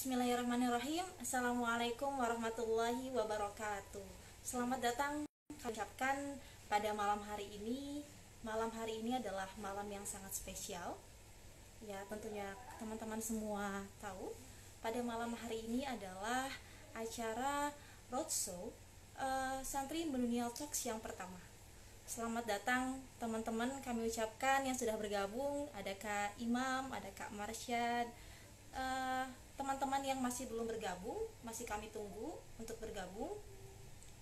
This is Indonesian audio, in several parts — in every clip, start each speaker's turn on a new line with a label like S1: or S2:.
S1: Bismillahirrahmanirrahim. Assalamualaikum warahmatullahi wabarakatuh. Selamat datang, kami ucapkan pada malam hari ini. Malam hari ini adalah malam yang sangat spesial. Ya, tentunya teman-teman semua tahu, pada malam hari ini adalah acara roadshow Santri Millennial Talks yang pertama. Selamat datang teman-teman, kami ucapkan yang sudah bergabung. Ada Kak Imam, ada Kak Marsyad. Teman-teman yang masih belum bergabung, masih kami tunggu untuk bergabung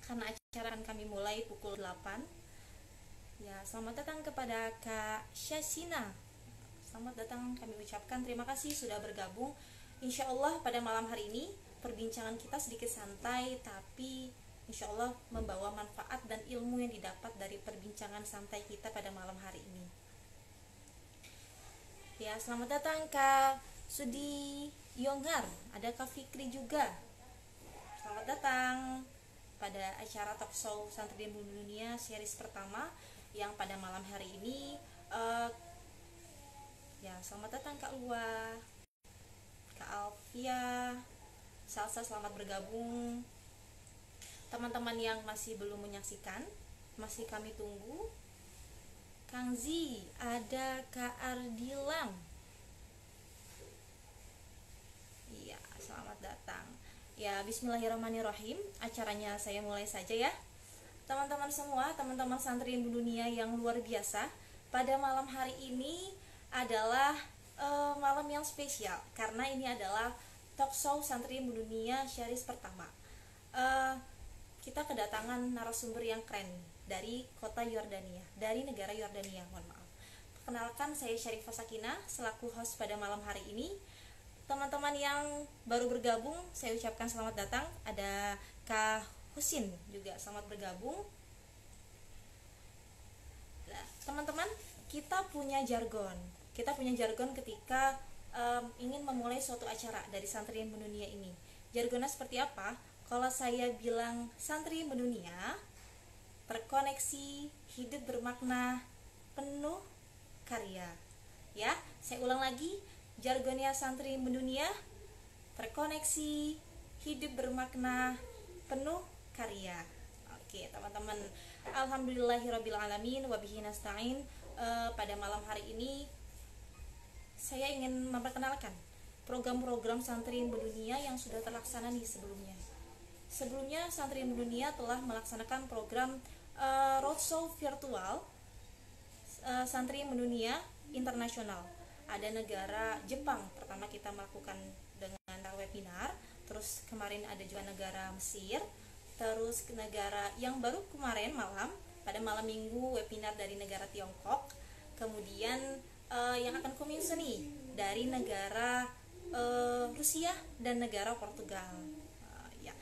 S1: karena acara akan kami mulai pukul 8. Ya, selamat datang kepada Kak Syasina. Selamat datang, kami ucapkan terima kasih sudah bergabung. Insya Allah pada malam hari ini perbincangan kita sedikit santai, tapi insya Allah membawa manfaat dan ilmu yang didapat dari perbincangan santai kita pada malam hari ini. Ya, selamat datang Kak Sudi Yonggar, ada Kak Fikri juga. Selamat datang pada acara talkshow Santri dan Dunia series pertama yang pada malam hari ini. Ya, selamat datang Kak Lua, Kak Alfia, Salsa, selamat bergabung. Teman-teman yang masih belum menyaksikan, masih kami tunggu. Kang Zi, ada Kak Ardilang. Iya, selamat datang. Ya, bismillahirrahmanirrahim. Acaranya saya mulai saja ya. Teman-teman semua, teman-teman santri dunia yang luar biasa, pada malam hari ini adalah malam yang spesial karena ini adalah talkshow Santri Dunia series pertama. Kita kedatangan narasumber yang keren dari kota Yordania, dari negara Yordania, mohon maaf. Perkenalkan, saya Syarifah Sakinah selaku host pada malam hari ini. Teman-teman yang baru bergabung, saya ucapkan selamat datang. Ada Kak Husin juga selamat bergabung. Nah, teman-teman, kita punya jargon. Kita punya jargon ketika ingin memulai suatu acara dari Santri Mendunia ini. Jargonnya seperti apa? Kalau saya bilang Santri Mendunia, terkoneksi, hidup bermakna, penuh karya. Ya, saya ulang lagi, jargonnya Santri Mendunia, terkoneksi, hidup bermakna, penuh karya. Oke, teman-teman, alhamdulillahirabbil alamin wa bihi nasta'in. Pada malam hari ini saya ingin memperkenalkan program-program Santri Mendunia yang sudah terlaksana nih sebelumnya. Sebelumnya Santri Dunia telah melaksanakan program roadshow virtual Santri Mendunia Internasional. Ada negara Jepang, pertama kita melakukan dengan webinar, terus kemarin ada juga negara Mesir, terus ke negara yang baru kemarin malam, pada malam minggu webinar dari negara Tiongkok, kemudian yang akan komisi nih dari negara Rusia dan negara Portugal. Ya.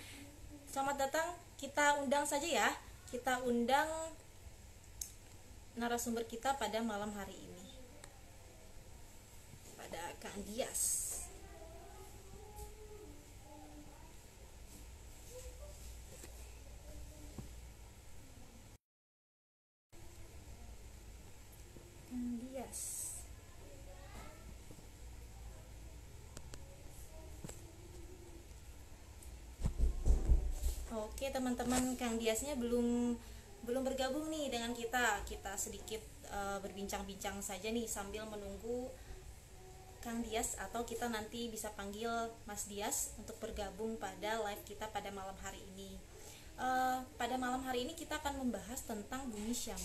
S1: Selamat datang, kita undang saja ya, kita undang narasumber kita pada malam hari ini, pada Kang Dias. Kang Dias. Oke teman-teman, Kang Diasnya belum bergabung nih dengan kita. Kita sedikit berbincang-bincang saja nih sambil menunggu Kang Dias, atau kita nanti bisa panggil Mas Dias untuk bergabung pada live kita pada malam hari ini. Pada malam hari ini kita akan membahas tentang Bumi Syam.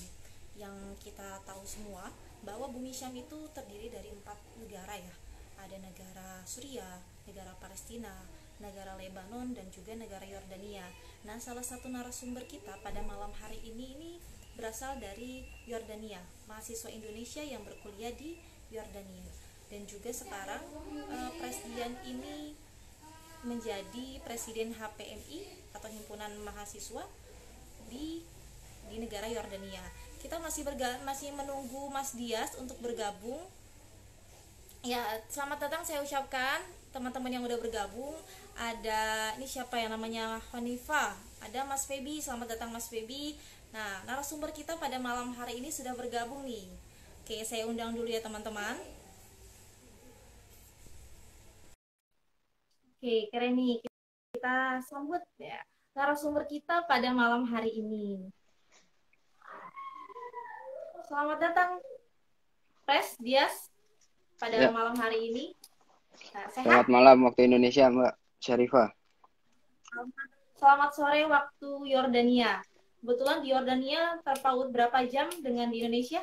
S1: Yang kita tahu semua bahwa Bumi Syam itu terdiri dari 4 negara ya. Ada negara Suriah, negara Palestina, negara Lebanon, dan juga negara Yordania. Nah, salah satu narasumber kita pada malam hari ini berasal dari Yordania, mahasiswa Indonesia yang berkuliah di Yordania. Dan juga sekarang presiden ini menjadi presiden HPMI atau Himpunan Mahasiswa di negara Yordania. Kita masih menunggu Mas Dias untuk bergabung. Ya, selamat datang saya ucapkan teman-teman yang udah bergabung. Ada ini siapa ya, namanya Hanifah. Ada Mas Febi, selamat datang Mas Febi. Nah, narasumber kita pada malam hari ini sudah bergabung nih. Oke, saya undang dulu ya teman-teman. Oke, keren nih. Kita sambut ya narasumber kita pada malam hari ini. Selamat datang, Pres Dias, pada
S2: Ya,
S1: malam hari ini. Nah, sehat?
S2: selamat malam waktu Indonesia, Mbak Syarifah.
S1: Selamat sore waktu Yordania. Kebetulan di Yordania terpaut berapa jam dengan di Indonesia?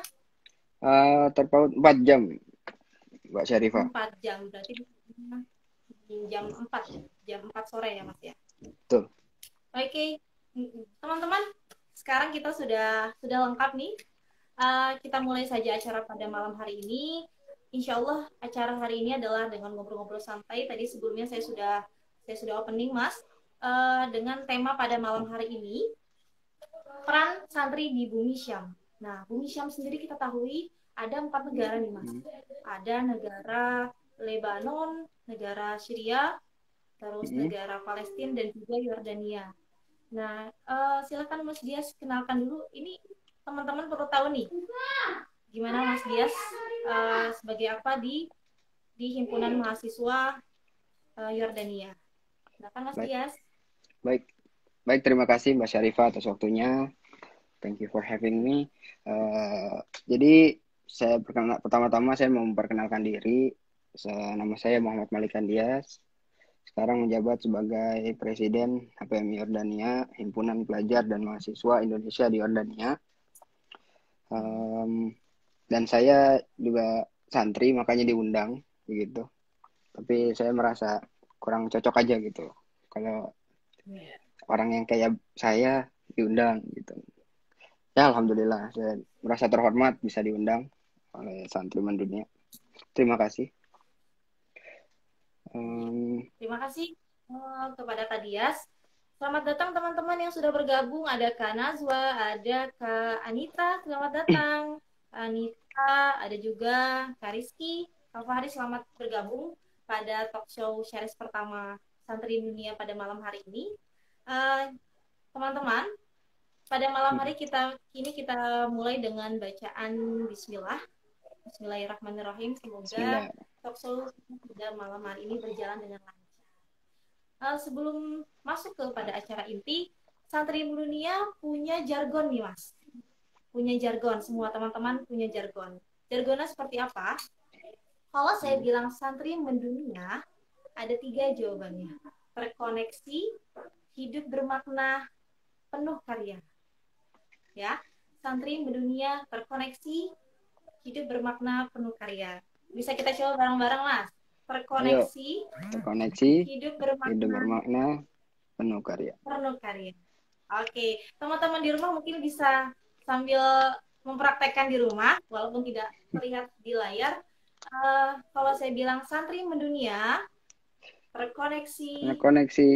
S2: Terpaut 4 jam, Mbak Syarifah.
S1: 4 jam. Berarti di jam 4, jam 4 sore ya, Mas ya.
S2: Tuh,
S1: Oke, teman-teman, sekarang kita sudah lengkap nih. Kita mulai saja acara pada malam hari ini. Insya Allah acara hari ini adalah dengan ngobrol-ngobrol santai. Tadi sebelumnya saya sudah opening, Mas, dengan tema pada malam hari ini, peran santri di Bumi Syam. Nah, Bumi Syam sendiri kita tahu ada 4 negara nih, Mas. Ada negara Lebanon, negara Syria, terus
S2: mm,
S1: negara Palestina dan juga Yordania. Nah, silakan Mas Dias kenalkan dulu. Ini teman-teman perlu tahu nih, gimana Mas Dias sebagai apa di himpunan mahasiswa Yordania. Silakan Mas
S2: baik,
S1: Dias.
S2: baik, baik. Terima kasih Mbak Syarifah atas waktunya. Thank you for having me. Jadi pertama-tama saya mau memperkenalkan diri. Nama saya Muhammad Malik Dias. Sekarang menjabat sebagai Presiden HPM Yordania, Himpunan Pelajar dan Mahasiswa Indonesia di Yordania. Um, dan saya juga santri, makanya diundang, begitu. Tapi saya merasa kurang cocok aja gitu kalau orang yang kayak saya diundang gitu. Ya alhamdulillah saya merasa terhormat bisa diundang oleh santri mendunia. Terima kasih.
S1: Terima kasih kepada Kak Dias. Selamat datang teman-teman yang sudah bergabung. Ada Kak Nazwa, ada Kak Anita, selamat datang. Anita, ada juga Kak Rizky. Kak Fahri, selamat bergabung pada talk show series pertama Santri Dunia pada malam hari ini. Teman-teman, pada malam hari kita mulai dengan bacaan Bismillah. Bismillahirrahmanirrahim. Semoga
S2: Bismillah.
S1: talk show pada malam hari ini berjalan dengan lancar. Sebelum masuk kepada acara inti, Santri Dunia punya jargon nih, Mas. Punya jargon, semua teman-teman punya jargon. Jargonnya seperti apa? Kalau saya bilang santri mendunia, ada 3 jawabannya. Terkoneksi, hidup bermakna, penuh karya. Ya, santri mendunia, terkoneksi, hidup bermakna, penuh karya. Bisa kita coba bareng-bareng, Mas.
S2: Ayo,
S1: Terkoneksi,
S2: terkoneksi,
S1: hidup
S2: hidup
S1: bermakna,
S2: bermakna, penuh karya.
S1: penuh karya. Oke, teman-teman di rumah mungkin bisa sambil mempraktekkan di rumah, walaupun tidak terlihat di layar. Kalau saya bilang santri mendunia, terkoneksi,
S2: Terkoneksi,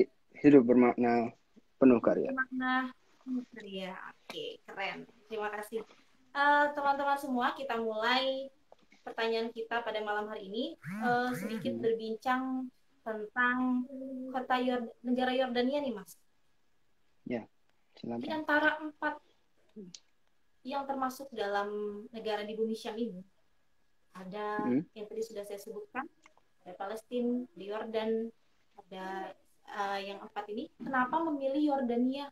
S2: hidup bermakna, penuh karya.
S1: bermakna, penuh karya. Oke, keren. Terima kasih. Teman-teman semua, kita mulai pertanyaan kita pada malam hari ini. Sedikit berbincang tentang kota negara Yordania nih, Mas.
S2: Ya,
S1: Di
S2: silakan.
S1: antara 4 yang termasuk dalam negara di bumi Syam ini, ada yang tadi sudah saya sebutkan, ada Palestina, di Yordan, ada yang 4 ini. Kenapa memilih Yordania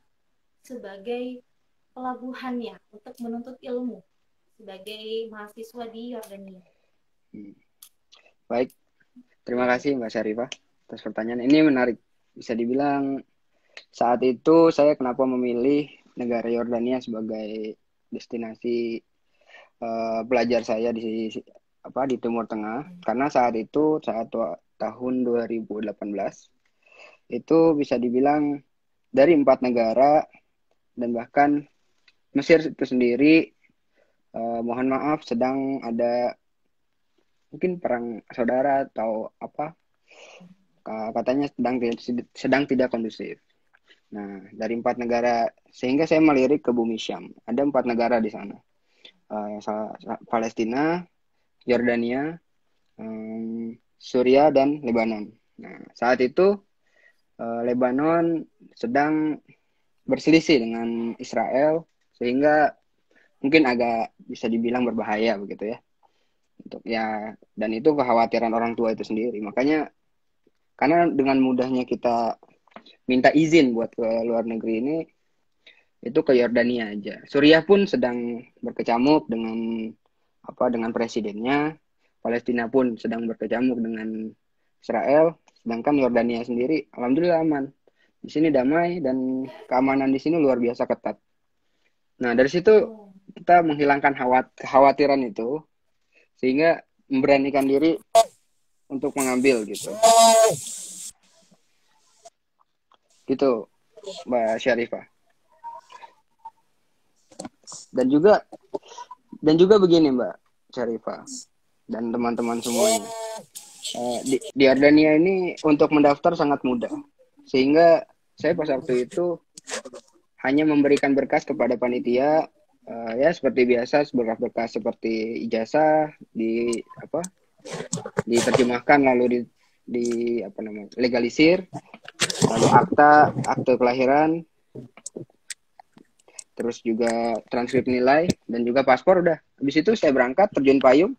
S1: sebagai pelabuhannya untuk menuntut ilmu sebagai mahasiswa di Yordania?
S2: Baik, terima kasih Mbak Syarifah atas pertanyaan. Ini menarik. Bisa dibilang saat itu saya kenapa memilih negara Yordania sebagai destinasi belajar saya di Timur Tengah, karena saat itu tahun 2018 itu bisa dibilang dari 4 negara, dan bahkan Mesir itu sendiri mohon maaf sedang ada mungkin perang saudara atau apa, katanya sedang tidak kondusif. Nah, dari 4 negara, sehingga saya melirik ke bumi Syam. Ada 4 negara di sana. Palestina, Yordania, Suriah, dan Lebanon. Nah, saat itu Lebanon sedang berselisih dengan Israel, sehingga mungkin agak bisa dibilang berbahaya begitu ya. Dan itu kekhawatiran orang tua itu sendiri. Makanya Karena dengan mudahnya kita minta izin buat ke luar negeri ini, itu ke Yordania aja. Suriah pun sedang berkecamuk dengan presidennya. Palestina pun sedang berkecamuk dengan Israel, sedangkan Yordania sendiri alhamdulillah aman. Di sini damai dan keamanan di sini luar biasa ketat. Nah, dari situ kita menghilangkan kekhawatiran itu sehingga memberanikan diri untuk mengambil gitu. Gitu, Mbak Syarifah. Dan juga begini Mbak Syarifah dan teman-teman semuanya. Di Yordania ini untuk mendaftar sangat mudah. Sehingga saya pas waktu itu hanya memberikan berkas kepada panitia, ya seperti biasa, berkas-berkas seperti ijazah diterjemahkan lalu legalisir, lalu akte kelahiran, terus juga transkrip nilai dan juga paspor udah. Habis itu saya berangkat terjun payung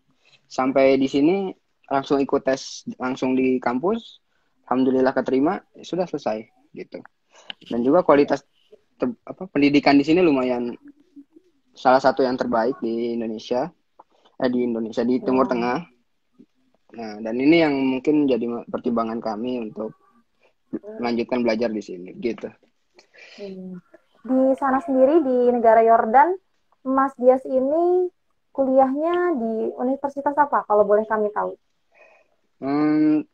S2: sampai di sini langsung ikut tes langsung di kampus. Alhamdulillah keterima, sudah selesai gitu. Dan juga kualitas pendidikan di sini lumayan salah satu yang terbaik di Indonesia. Di Timur Tengah. Nah, dan ini yang mungkin jadi pertimbangan kami untuk melanjutkan belajar di sini gitu.
S3: Di sana sendiri di negara Yordan, Mas Dias ini kuliahnya di universitas apa kalau boleh kami tahu?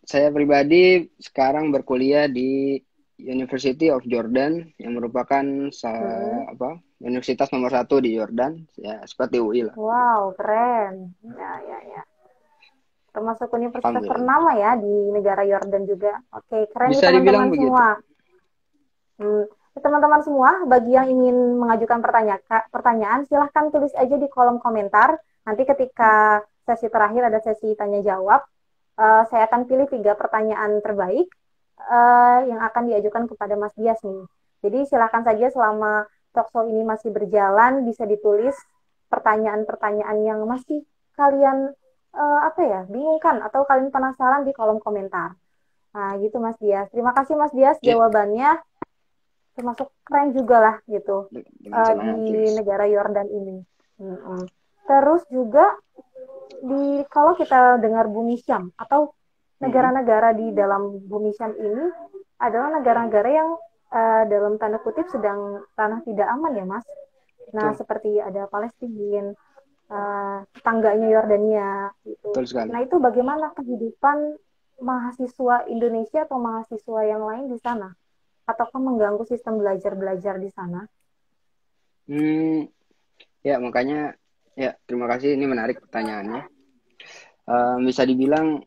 S2: Saya pribadi sekarang berkuliah di University of Jordan yang merupakan universitas nomor 1 di Yordan, ya seperti UI lah.
S3: Wow, keren. Ya. Termasuk universitas ternama ya di negara Yordan juga. Oke, keren
S2: bisa
S3: nih
S2: teman-teman
S3: semua. Teman-teman semua, bagi yang ingin mengajukan pertanyaan, silahkan tulis aja di kolom komentar. Nanti ketika sesi terakhir ada sesi tanya jawab, saya akan pilih 3 pertanyaan terbaik yang akan diajukan kepada Mas Dias nih. Jadi silakan saja selama talkshow ini masih berjalan bisa ditulis pertanyaan-pertanyaan yang masih kalian bingungkan atau kalian penasaran di kolom komentar. Nah, gitu Mas Dias. Terima kasih Mas Dias jawabannya termasuk keren juga lah gitu di negara Yordan ini. Terus juga kalau kita dengar Bumi Syam atau negara-negara di dalam Bumi Syam ini adalah negara-negara yang dalam tanda kutip sedang tanah tidak aman ya Mas. Nah, seperti ada Palestina, tetangganya Yordania gitu. Nah, itu bagaimana kehidupan mahasiswa Indonesia atau mahasiswa yang lain di sana? Ataukah mengganggu sistem belajar di sana?
S2: Ya, makanya ya terima kasih, ini menarik pertanyaannya. Bisa dibilang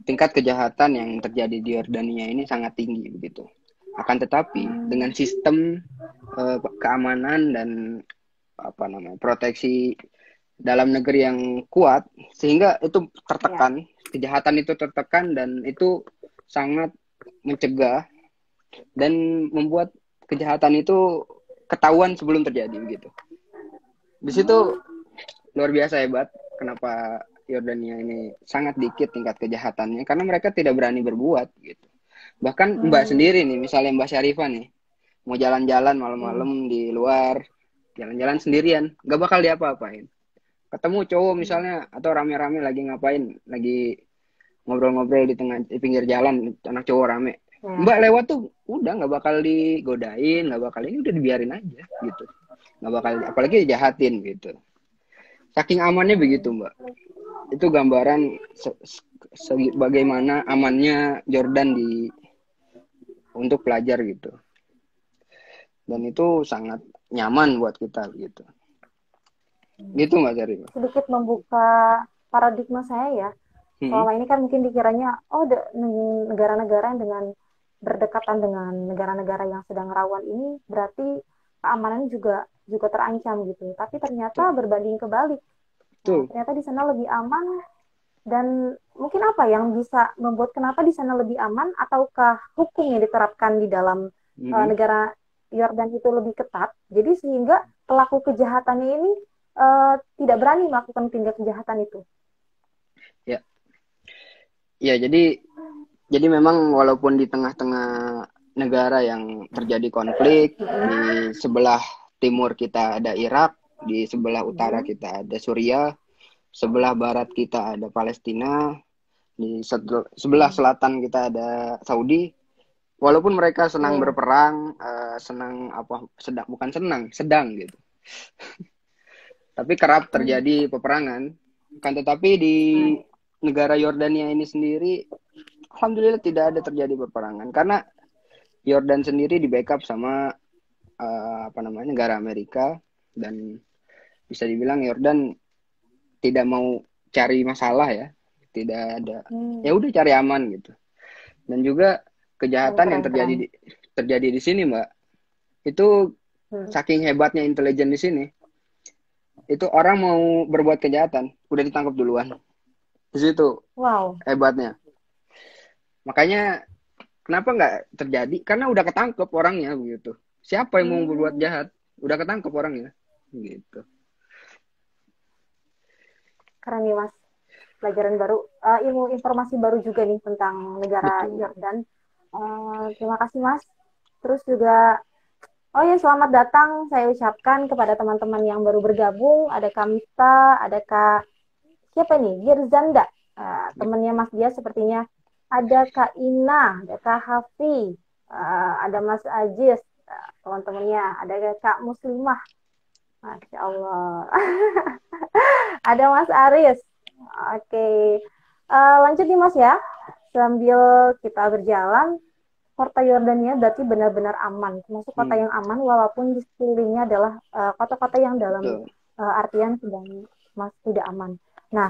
S2: tingkat kejahatan yang terjadi di Yordania ini sangat tinggi begitu. Akan tetapi dengan sistem keamanan dan proteksi dalam negeri yang kuat sehingga itu tertekan, kejahatan itu tertekan dan itu sangat mencegah dan membuat kejahatan itu ketahuan sebelum terjadi begitu. Di situ luar biasa hebat kenapa Yordania ini sangat dikit tingkat kejahatannya, karena mereka tidak berani berbuat gitu. Bahkan Mbak sendiri nih, misalnya Mbak Syarifah nih mau jalan-jalan malam-malam di luar, jalan-jalan sendirian, gak bakal diapa-apain. Ketemu cowok misalnya atau rame-rame lagi ngapain, lagi ngobrol-ngobrol di pinggir jalan, anak cowok rame, Mbak lewat tuh udah nggak bakal digodain, nggak bakal ini, udah dibiarin aja gitu, nggak bakal apalagi dijahatin gitu. Saking amannya begitu Mbak. Itu gambaran bagaimana amannya Jordan untuk pelajar gitu. Dan itu sangat nyaman buat kita gitu. Gitu Mbak Syarifah.
S3: Sedikit membuka paradigma saya ya. Selama ini kan mungkin dikiranya negara-negara yang dengan berdekatan dengan negara-negara yang sedang rawan ini berarti keamanan juga terancam gitu. Tapi ternyata berbanding kebalik. Nah, ternyata di sana lebih aman. Dan mungkin apa yang bisa membuat kenapa di sana lebih aman, ataukah hukum yang diterapkan di dalam negara Yordan itu lebih ketat, jadi sehingga pelaku kejahatannya ini tidak berani melakukan tindak kejahatan itu.
S2: Ya, Ya, jadi memang walaupun di tengah-tengah negara yang terjadi konflik, di sebelah timur kita ada Irak, di sebelah utara kita ada Suriah, sebelah barat kita ada Palestina, di sebelah selatan kita ada Saudi. Walaupun mereka senang berperang, senang apa, sedang bukan senang, sedang gitu. Tapi kerap terjadi peperangan. Kan tetapi di negara Yordania ini sendiri, alhamdulillah tidak ada terjadi peperangan karena Yordan sendiri di backup sama negara Amerika, dan bisa dibilang Yordan tidak mau cari masalah ya, tidak ada, ya udah cari aman gitu. Dan juga kejahatan yang terjadi di sini, Mbak, itu saking hebatnya intelijen di sini, itu orang mau berbuat kejahatan udah ditangkap duluan di situ.
S3: Wow.
S2: Hebatnya. Makanya kenapa nggak terjadi? Karena udah ketangkep orangnya begitu. Siapa yang mau berbuat jahat, udah ketangkep orangnya gitu.
S3: Keren nih Mas, pelajaran baru, ilmu informasi baru juga nih tentang negara Yordan. Terima kasih Mas. Terus juga, oh ya, selamat datang saya ucapkan kepada teman-teman yang baru bergabung. Ada Kak Mifta, ada Kak siapa nih? Girzanda, temannya Mas Dia sepertinya. Ada Kak Ina, ada Kak Hafi, ada Mas Aziz, teman-temannya. Ada Kak Muslimah, Masya Allah. Ada Mas Aris. Oke. Lanjut nih Mas ya. Sambil kita berjalan, kota Yordania berarti benar-benar aman. Termasuk kota yang aman walaupun di sekelilingnya adalah kota-kota yang dalam artian sedang masih tidak aman. Nah,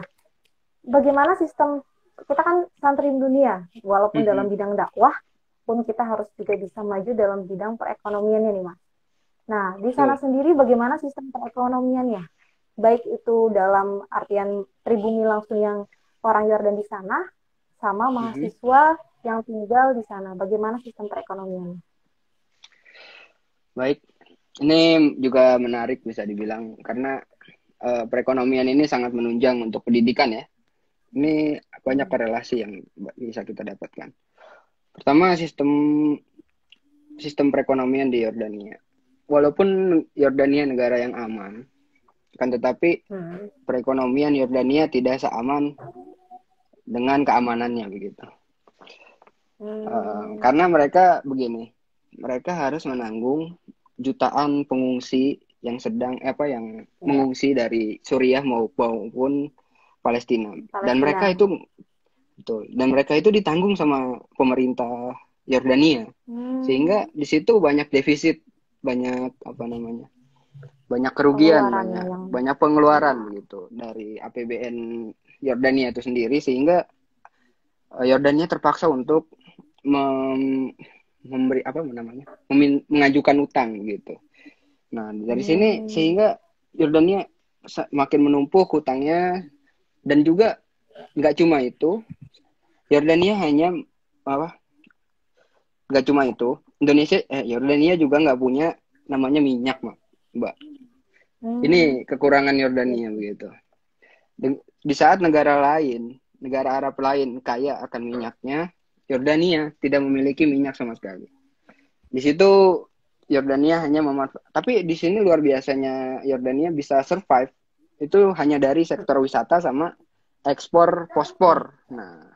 S3: bagaimana sistem, kita kan santri dunia, walaupun dalam bidang dakwah pun kita harus juga bisa maju dalam bidang perekonomiannya nih Mas. Nah, di sana sendiri bagaimana sistem perekonomiannya? Baik itu dalam artian pribumi langsung yang orang Yordan di sana, sama mahasiswa yang tinggal di sana. Bagaimana sistem perekonomiannya?
S2: Baik, ini juga menarik bisa dibilang karena perekonomian ini sangat menunjang untuk pendidikan ya. Ini banyak korelasi yang bisa kita dapatkan. Pertama, sistem perekonomian di Yordania. Walaupun Yordania negara yang aman, kan tetapi perekonomian Yordania tidak seaman dengan keamanannya begitu. Karena mereka begini, mereka harus menanggung jutaan pengungsi yang mengungsi dari Suriah maupun Palestina. Dan mereka itu ditanggung sama pemerintah Yordania. Sehingga di situ banyak defisit, banyak banyak kerugian, banyak pengeluaran gitu dari APBN Yordania itu sendiri, sehingga Yordania terpaksa untuk mengajukan utang gitu. Nah, dari sini sehingga Yordania makin menumpuk hutangnya. Dan juga nggak cuma itu, Yordania nggak cuma itu, Yordania juga nggak punya namanya minyak, Mbak. Ini kekurangan Yordania begitu. Di saat negara Arab lain kaya akan minyaknya, Yordania tidak memiliki minyak sama sekali. Di situ Yordania hanya tapi di sini luar biasanya Yordania bisa survive itu hanya dari sektor wisata sama ekspor fosfor. Nah,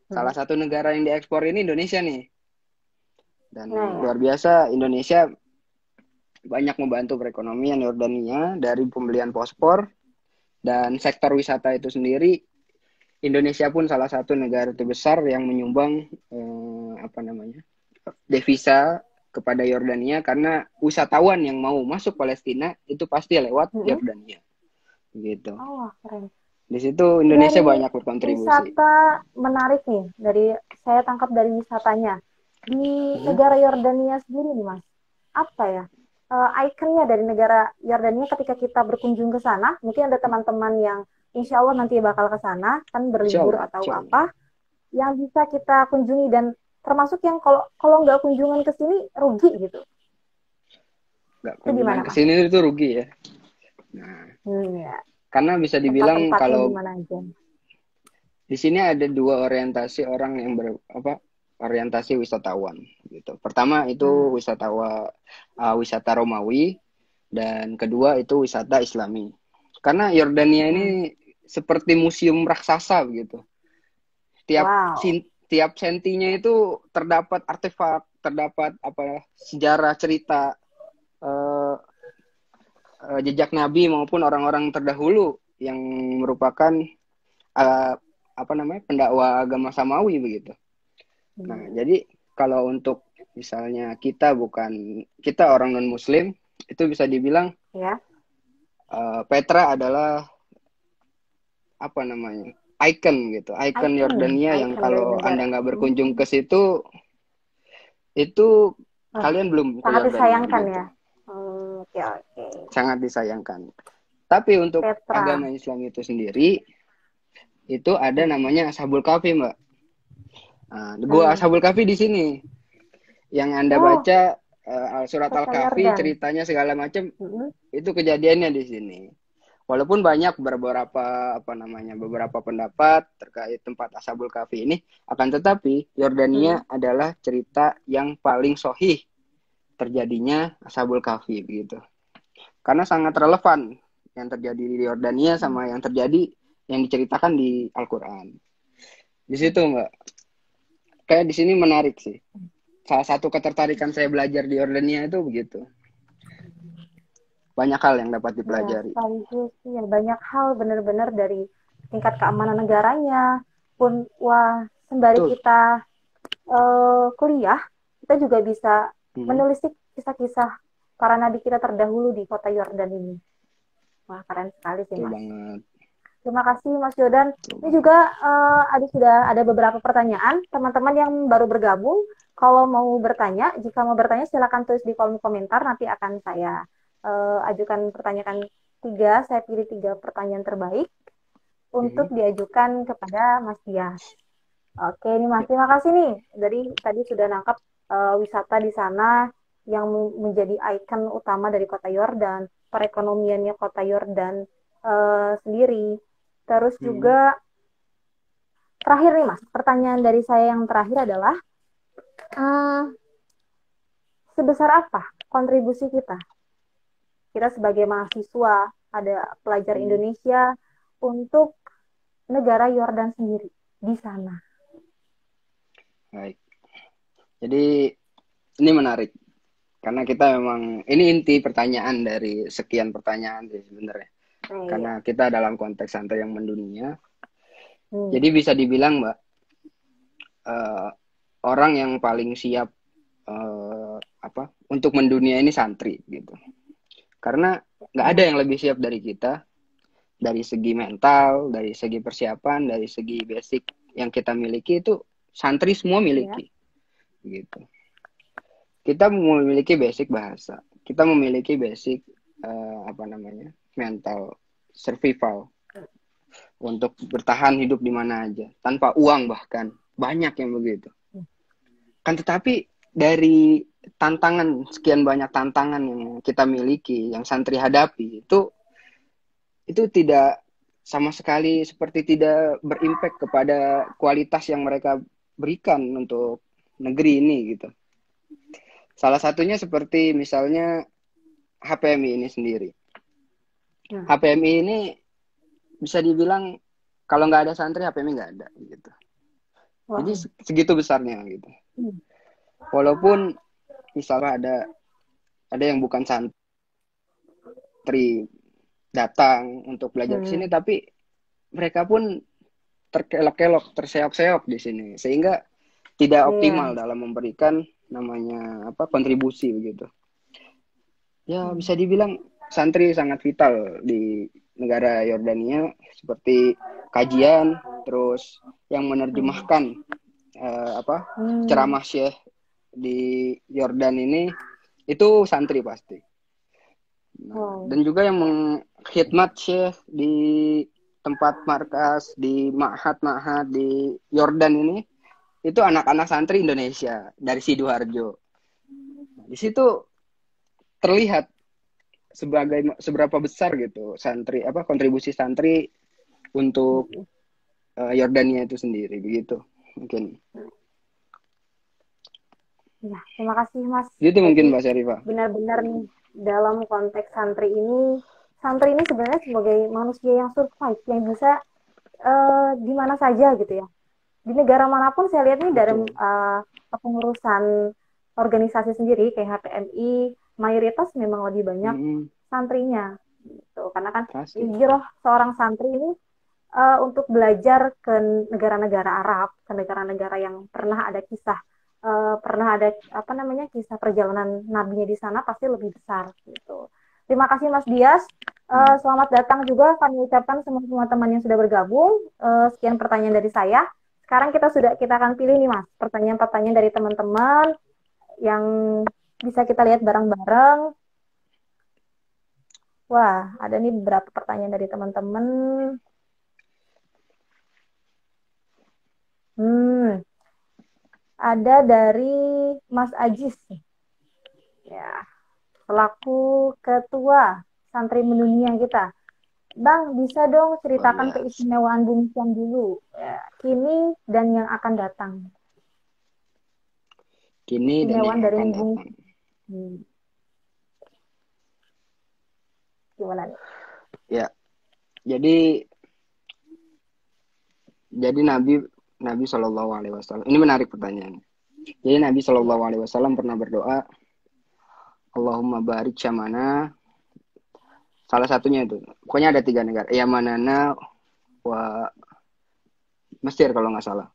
S2: salah satu negara yang diekspor ini Indonesia nih. Dan luar biasa, Indonesia banyak membantu perekonomian Yordania dari pembelian fosfor dan sektor wisata itu sendiri. Indonesia pun salah satu negara terbesar yang menyumbang devisa kepada Yordania, karena wisatawan yang mau masuk Palestina itu pasti lewat Yordania. Gitu.
S3: Oh, keren.
S2: Di situ Indonesia banyak berkontribusi.
S3: Wisata menarik nih, saya tangkap dari wisatanya. Di negara Yordania sendiri nih Mas, apa ya ikonnya dari negara Yordania ketika kita berkunjung ke sana? Mungkin ada teman-teman yang insya Allah nanti bakal ke sana, kan berlibur atau apa, yang bisa kita kunjungi, dan termasuk yang kalau nggak kunjungan ke sini rugi gitu.
S2: Nggak kunjungan ke sini itu rugi ya. Nah, karena bisa dibilang kalau di sini ada dua orientasi orang yang orientasi wisatawan gitu. Pertama itu wisata Romawi, dan kedua itu wisata Islami. Karena Yordania ini seperti museum raksasa begitu. Tiap sentinya itu terdapat artefak, terdapat sejarah, cerita, jejak Nabi maupun orang-orang terdahulu yang merupakan pendakwa agama Samawi begitu. Nah, jadi kalau untuk misalnya kita orang non Muslim, itu bisa dibilang Petra adalah ikon gitu, ikon Yordania yang kalau Anda nggak berkunjung ke situ, itu kalian belum ke
S3: sangat
S2: Yordania.
S3: Disayangkan
S2: gitu.
S3: Ya. Oke.
S2: Sangat disayangkan. Tapi untuk agama Islam itu sendiri, itu ada namanya Ashabul Kahfi, Mbak. Nah, gua Ashabul Kahfi di sini. Yang Anda baca surat Al-Kahfi, ceritanya segala macam, itu kejadiannya di sini. Walaupun banyak beberapa pendapat terkait tempat Ashabul Kahfi ini, akan tetapi Yordania adalah cerita yang paling sahih terjadinya Ashabul Kahfi begitu. Karena sangat relevan yang terjadi di Yordania sama yang diceritakan di Al-Qur'an. Di situ, Mbak. Kayak di sini menarik sih. Salah satu ketertarikan saya belajar di Yordania itu begitu. Banyak hal yang dapat dipelajari.
S3: Ya, banyak hal benar-benar dari tingkat keamanan negaranya pun. Sembari kita kuliah, kita juga bisa menulis kisah-kisah para nabi kita terdahulu di kota Yordan ini. Wah, keren sekali sih, Mas. Terima kasih, Mas Jordan. Ini juga sudah ada beberapa pertanyaan. Teman-teman yang baru bergabung, kalau mau bertanya, silakan tulis di kolom komentar. Nanti akan saya ajukan pertanyaan 3. Saya pilih 3 pertanyaan terbaik untuk diajukan kepada Mas Dias. Oke, ini Mas, terima kasih nih. Dari tadi sudah nangkap wisata di sana yang menjadi ikon utama dari kota Yordan, perekonomiannya kota Yordan sendiri. Terus juga terakhir nih, Mas, pertanyaan dari saya yang terakhir adalah sebesar apa kontribusi kita sebagai mahasiswa, ada pelajar Indonesia untuk negara Yordan sendiri di sana?
S2: Baik. Jadi ini menarik karena kita memang ini inti pertanyaan dari sekian pertanyaan sih sebenarnya. Karena kita dalam konteks santri yang mendunia. Jadi bisa dibilang, Mbak, orang yang paling siap untuk mendunia ini santri gitu. Karena nggak ada yang lebih siap dari kita, dari segi mental, dari segi persiapan, dari segi basic yang kita miliki itu santri semua miliki, gitu. Kita memiliki basic bahasa, kita memiliki basic mental survival untuk bertahan hidup di mana aja, tanpa uang bahkan banyak yang begitu. Kan tetapi dari sekian banyak tantangan yang kita miliki, yang santri hadapi, itu tidak sama sekali seperti tidak berimpact kepada kualitas yang mereka berikan untuk negeri ini gitu. Salah satunya seperti misalnya HPMI ini sendiri. HPMI ini bisa dibilang kalau nggak ada santri, HPMI nggak ada gitu. Jadi segitu besarnya gitu. Walaupun misalnya ada yang bukan santri datang untuk belajar ke sini, tapi mereka pun terkelok-kelok, terseok-seok di sini, sehingga tidak optimal dalam memberikan kontribusi begitu. Ya bisa dibilang santri sangat vital di negara Yordania, seperti kajian, terus yang menerjemahkan ceramah Syekh di Yordan ini itu santri pasti. Dan juga yang mengkhidmat Syekh di tempat markas, di ma'had di Yordan ini, itu anak-anak santri Indonesia dari Sidoarjo. Di situ terlihat seberapa besar gitu kontribusi santri untuk Yordania itu sendiri begitu mungkin.
S3: Ya, terima kasih Mas.
S2: Gitu mungkin
S3: Berarti
S2: Mbak Syarifah.
S3: benar-benar nih dalam konteks santri ini sebenarnya sebagai manusia yang survive, yang bisa di mana saja gitu ya. Di negara manapun saya lihat nih dari
S2: Betul.
S3: kepengurusan organisasi sendiri kayak HPMI, mayoritas memang lebih banyak
S2: Mm-mm,
S3: santrinya gitu. Karena kan
S2: pasti.
S3: hijrah seorang santri ini untuk belajar ke negara-negara Arab, ke negara-negara yang pernah ada kisah, pernah ada apa namanya kisah perjalanan nabinya di sana pasti lebih besar gitu. Terima kasih Mas Dias. Selamat datang juga kami ucapkan semua teman yang sudah bergabung. Sekian pertanyaan dari saya. Sekarang kita akan pilih nih Mas pertanyaan-pertanyaan dari teman-teman yang bisa kita lihat bareng-bareng. Wah, ada nih beberapa pertanyaan dari teman-teman. Hmm, ada dari Mas Ajis nih. Ya, selaku ketua santri mendunia kita. Bang, bisa dong
S2: Luar
S3: ceritakan
S2: biasa.
S3: keistimewaan Bumi Syam dulu, ya, kini dan yang akan datang.
S2: Kini dan yang
S3: Keistimewaan dari
S2: akan
S3: Bumi.
S2: datang.
S3: Gimana nih?
S2: Ya, jadi Nabi Nabi Shallallahu Alaihi Wasallam. Ini menarik pertanyaannya. Jadi Nabi
S3: Ya.
S2: Shallallahu Alaihi Wasallam pernah berdoa, Allahumma barik syamana. Salah satunya itu. Pokoknya ada 3 negara. Yamanana, wa Mesir kalau nggak salah.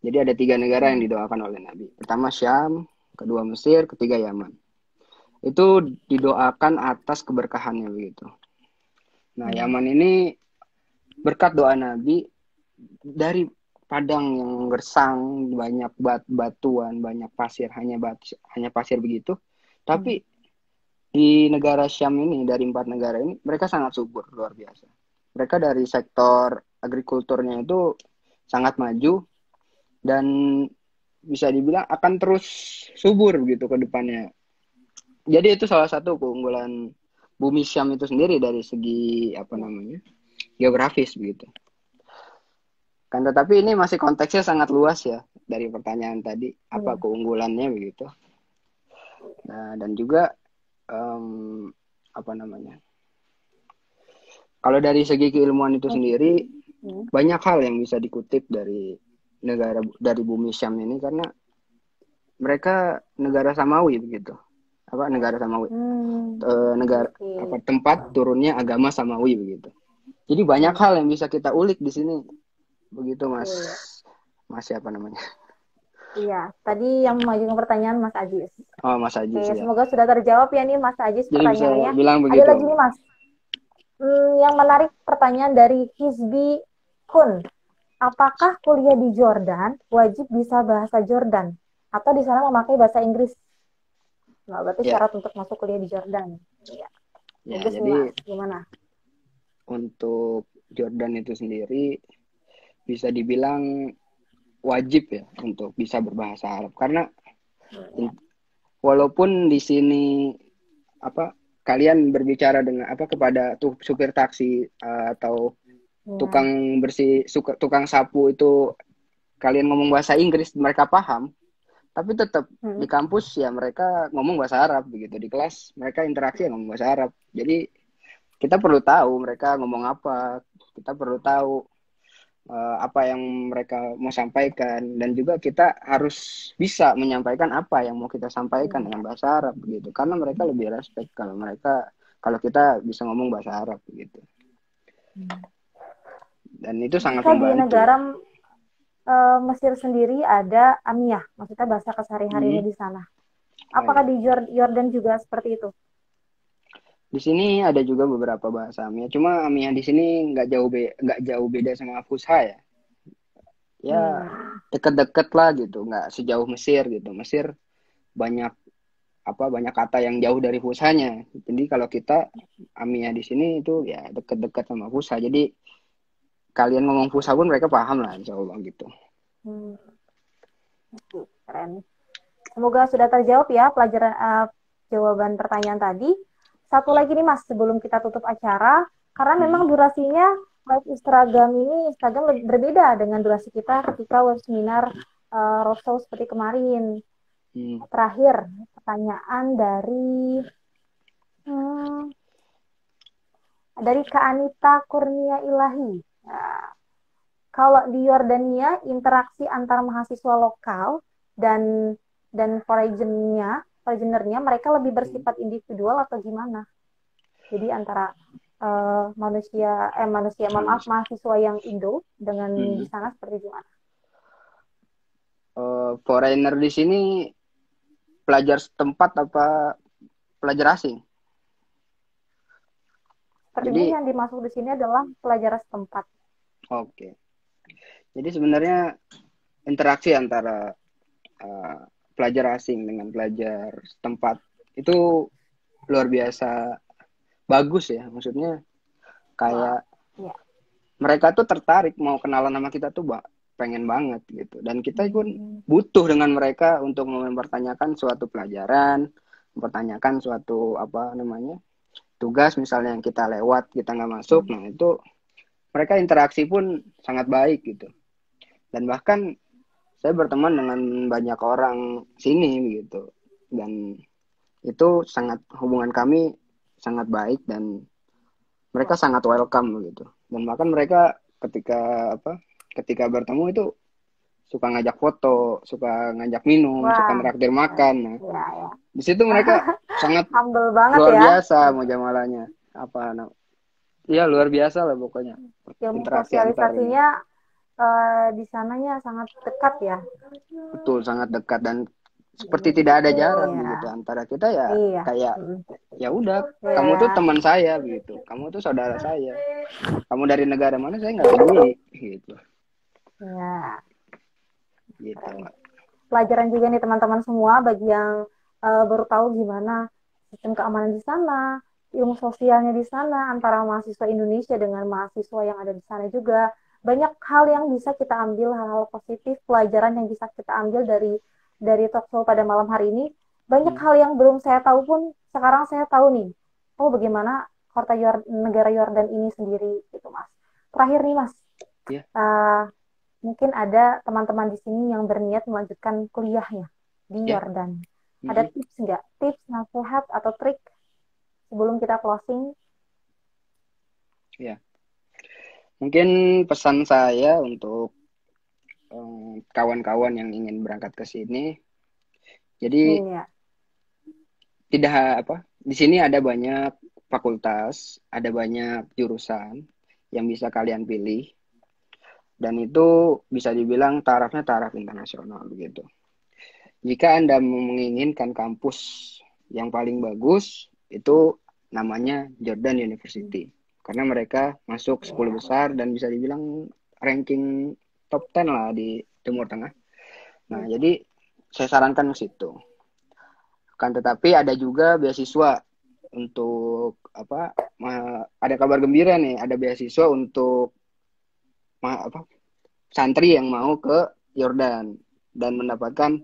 S2: Jadi ada 3 negara yang didoakan oleh Nabi. Pertama Syam, kedua Mesir, ketiga Yaman. Itu didoakan atas keberkahannya begitu. Nah, Yaman ini berkat doa Nabi dari padang yang gersang, banyak batuan, banyak pasir, hanya pasir begitu. Tapi di negara Syam ini, dari 4 negara ini, mereka sangat subur, luar biasa. Mereka dari sektor agrikulturnya itu sangat maju dan bisa dibilang akan terus subur gitu ke depannya. Jadi itu salah satu keunggulan bumi Syam itu sendiri dari segi apa namanya geografis begitu. Kan tetapi ini masih konteksnya sangat luas ya dari pertanyaan tadi apa keunggulannya begitu. Nah dan juga apa namanya kalau dari segi keilmuan itu sendiri banyak hal yang bisa dikutip dari bumi Syam ini karena mereka negara Samawi begitu. Apa negara Samawi? Negara apa tempat turunnya agama Samawi begitu. Jadi banyak hal yang bisa kita ulik di sini. Begitu Mas. Mas siapa namanya?
S3: Iya, tadi yang mengajukan pertanyaan Mas Ajis.
S2: Oh, Mas Ajis
S3: Oke,
S2: ya.
S3: semoga sudah terjawab ya nih Mas Ajis
S2: Jadi bisa
S3: pertanyaannya.
S2: bilang
S3: Ada
S2: begitu.
S3: lagi nih Mas. Yang menarik pertanyaan dari Hizbi Kun. Apakah kuliah di Jordan wajib bisa bahasa Jordan? Atau di sana memakai bahasa Inggris? Nah, berarti syarat untuk masuk kuliah di Jordan. Ya, bagus nih Mas. Gimana?
S2: Untuk Jordan itu sendiri bisa dibilang wajib ya untuk bisa berbahasa Arab karena walaupun di sini apa kalian berbicara dengan apa kepada supir taksi atau tukang tukang sapu itu kalian ngomong bahasa Inggris mereka paham tapi tetap di kampus ya mereka ngomong bahasa Arab begitu di kelas mereka interaksi ngomong bahasa Arab jadi kita perlu tahu mereka ngomong apa kita perlu tahu apa yang mereka mau sampaikan dan juga kita harus bisa menyampaikan apa yang mau kita sampaikan dengan bahasa Arab begitu karena mereka lebih respect kalau kita bisa ngomong bahasa Arab begitu dan itu sangat membantu.
S3: Di negara Mesir sendiri ada amiyah, maksudnya bahasa kesehari-harinya di sana. Apakah di Jordan juga seperti itu?
S2: Di sini ada juga beberapa bahasa amiyah, cuma amiyah di sini nggak jauh beda sama Fusha ya. Ya deket-deket lah gitu, nggak sejauh Mesir gitu. Mesir banyak kata yang jauh dari Fushanya. Jadi kalau kita amiyah di sini itu ya deket-deket sama Fusha. Jadi kalian ngomong Fusha pun mereka paham lah, insya Allah gitu.
S3: Keren. Semoga sudah terjawab ya pelajaran jawaban pertanyaan tadi. Satu lagi nih Mas, sebelum kita tutup acara, karena memang durasinya live Instagram berbeda dengan durasi kita ketika web seminar roadshow seperti kemarin. Terakhir, pertanyaan dari Kak Anita Kurnia Ilahi. Nah, kalau di Yordania, interaksi antara mahasiswa lokal dan foreignernya mereka lebih bersifat individual atau gimana? Jadi antara mahasiswa yang Indo dengan di sana seperti gimana?
S2: Foreigner di sini pelajar setempat apa pelajar asing?
S3: Sepertinya yang dimaksud di sini adalah pelajar setempat.
S2: Oke. Jadi sebenarnya interaksi antara pelajar asing dengan pelajar setempat itu luar biasa bagus ya. Maksudnya kayak mereka tuh tertarik mau kenalan sama kita tuh pengen banget gitu. Dan kita pun butuh dengan mereka untuk mempertanyakan suatu pelajaran, mempertanyakan suatu tugas misalnya yang kita lewat, kita nggak masuk. Nah itu mereka interaksi pun sangat baik gitu. Dan bahkan saya berteman dengan banyak orang sini gitu. Dan itu hubungan kami sangat baik dan mereka sangat welcome gitu. Dan bahkan mereka ketika bertemu itu suka ngajak foto, suka ngajak minum, suka traktir makan. Nah, di situ mereka sangat
S3: humble banget
S2: luar
S3: ya.
S2: biasa mujamalahnya. Iya luar biasa lah pokoknya.
S3: Ilmu sosialisasinya di sananya sangat dekat ya.
S2: Betul, sangat dekat dan seperti tidak ada jarak gitu antara kita ya. Kayak ya udah, kamu tuh teman saya gitu, kamu tuh saudara saya, kamu dari negara mana saya nggak peduli gitu.
S3: Ya.
S2: Gitu, Mbak.
S3: Pelajaran juga nih teman-teman semua bagi yang baru tahu gimana sistem keamanan di sana, ilmu sosialnya di sana antara mahasiswa Indonesia dengan mahasiswa yang ada di sana juga. Banyak hal yang bisa kita ambil, hal-hal positif, pelajaran yang bisa kita ambil dari talk show pada malam hari ini. Banyak hal yang belum saya tahu pun sekarang saya tahu nih. Oh, bagaimana kota negara Yordan ini sendiri gitu, Mas. Terakhir nih, Mas. Mungkin ada teman-teman di sini yang berniat melanjutkan kuliahnya di Yordan. Ada tips nggak? Tips, nasihat, atau trik sebelum kita closing?
S2: Ya, mungkin pesan saya untuk kawan-kawan yang ingin berangkat ke sini. Jadi di sini ada banyak fakultas, ada banyak jurusan yang bisa kalian pilih. Dan itu bisa dibilang tarafnya taraf internasional begitu. Jika Anda menginginkan kampus yang paling bagus, itu namanya Jordan University. Karena mereka masuk 10 besar dan bisa dibilang ranking top 10 lah di Timur Tengah. Nah, jadi saya sarankan ke situ. Kan tetapi ada juga beasiswa untuk ada kabar gembira nih, ada beasiswa untuk santri yang mau ke Yordan dan mendapatkan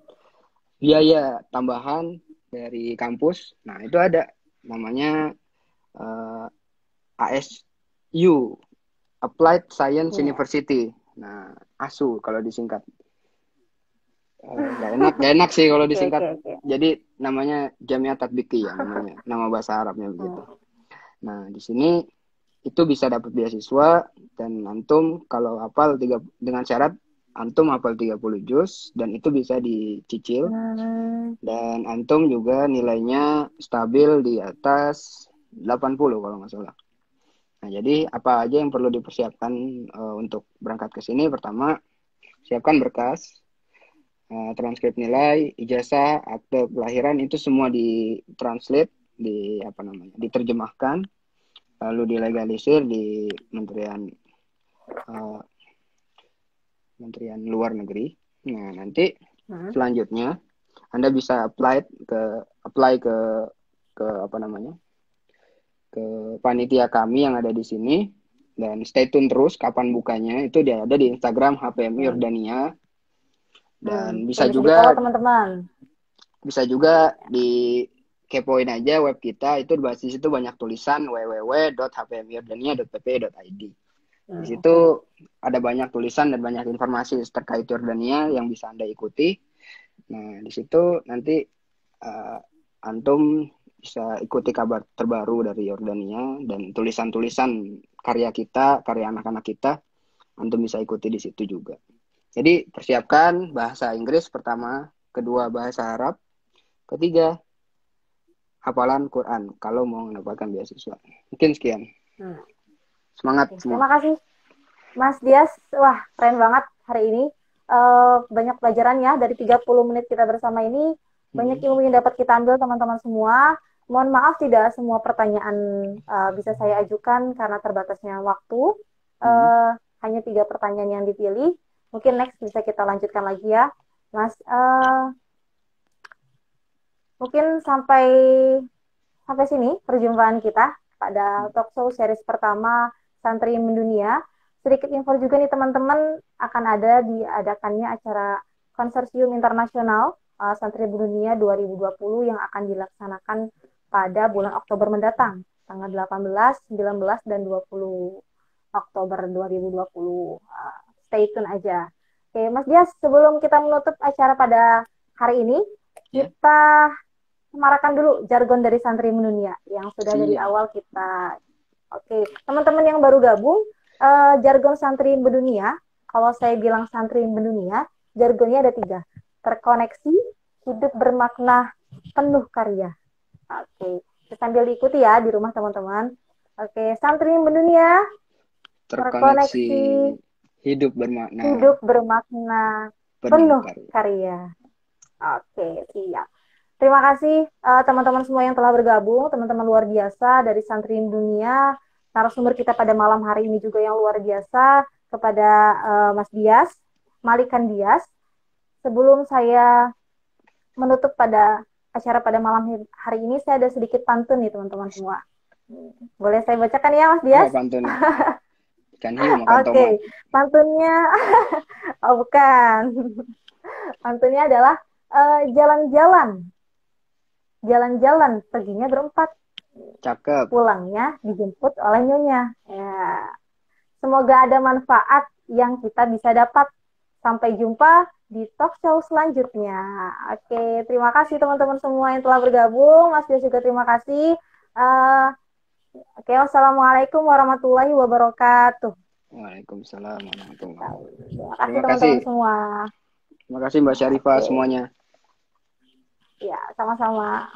S2: biaya tambahan dari kampus. Nah, itu ada namanya ASU, Applied Science University. Nah, ASU kalau disingkat. Gak enak sih kalau disingkat. Jadi namanya Jamiat Tatbiki ya namanya, nama bahasa Arabnya begitu. Nah, di sini itu bisa dapat beasiswa dan antum kalau hafal dengan syarat antum hafal 30 juz dan itu bisa dicicil. Dan antum juga nilainya stabil di atas 80 kalau nggak salah. Nah, jadi apa aja yang perlu dipersiapkan untuk berangkat ke sini? Pertama, siapkan berkas, transkrip nilai, ijazah, akte kelahiran itu semua ditranslate, diterjemahkan, lalu dilegalisir di Kementerian Luar Negeri. Nah, nanti selanjutnya Anda bisa apply ke ke panitia kami yang ada di sini dan stay tune terus kapan bukanya. Itu dia ada di Instagram HPMI Yordania. Dan bisa juga
S3: teman-teman.
S2: Bisa juga di kepoin aja web kita, itu di basis itu banyak tulisan www.hpmiyordania.pp.id. Di situ ada banyak tulisan dan banyak informasi terkait Yordania yang bisa Anda ikuti. Nah, di situ nanti antum bisa ikuti kabar terbaru dari Yordania dan tulisan-tulisan karya kita, karya anak-anak kita, antum bisa ikuti di situ juga. Jadi persiapkan bahasa Inggris pertama, kedua bahasa Arab, ketiga hafalan Quran kalau mau mendapatkan beasiswa. Mungkin sekian. Semangat semua.
S3: Terima kasih Mas Dias. Wah, keren banget hari ini. Banyak pelajaran ya dari 30 menit kita bersama ini. Banyak ilmu yang dapat kita ambil teman-teman semua. Mohon maaf tidak semua pertanyaan bisa saya ajukan karena terbatasnya waktu. Hanya 3 pertanyaan yang dipilih. Mungkin next bisa kita lanjutkan lagi ya, Mas. Mungkin sampai sini perjumpaan kita pada talkshow series pertama Santri Mendunia. Sedikit info juga nih teman-teman, akan ada diadakannya acara konsorsium internasional Santri Mendunia 2020 yang akan dilaksanakan pada bulan Oktober mendatang, tanggal 18, 19, dan 20 Oktober 2020. Stay tune aja. Oke, Mas Dias, sebelum kita menutup acara pada hari ini, kita semarakan dulu jargon dari Santri Mendunia yang sudah dari awal kita. Oke, teman-teman yang baru gabung, jargon Santri Mendunia, kalau saya bilang Santri Mendunia, jargonnya ada 3. Terkoneksi, hidup bermakna, penuh karya. Oke, sambil diikuti ya di rumah teman-teman. Oke, Santri Mendunia, terkoneksi,
S2: hidup bermakna,
S3: penuh karya. Oke, siap. Terima kasih teman-teman semua yang telah bergabung, teman-teman luar biasa dari Santri Dunia, narasumber kita pada malam hari ini juga yang luar biasa, kepada Mas Dias, Malikan Dias. Sebelum saya menutup pada acara pada malam hari ini, saya ada sedikit pantun nih teman-teman semua. Boleh saya bacakan ya Mas Dias?
S2: Apa pantun? Ikan hiu makan tomat.
S3: Oke, pantunnya, oh bukan. Pantunnya adalah jalan-jalan, perginya berempat.
S2: Cakep.
S3: Pulangnya dijemput oleh nyonya. Ya. Semoga ada manfaat yang kita bisa dapat. Sampai jumpa di talk show selanjutnya. Oke, terima kasih teman-teman semua yang telah bergabung. Mas Dias juga terima kasih. Oke, wassalamualaikum warahmatullahi wabarakatuh.
S2: Waalaikumsalam warahmatullahi wabarakatuh.
S3: Terima kasih teman-teman semua.
S2: Terima kasih Mbak Syarifah semuanya.
S3: Ya, sama-sama.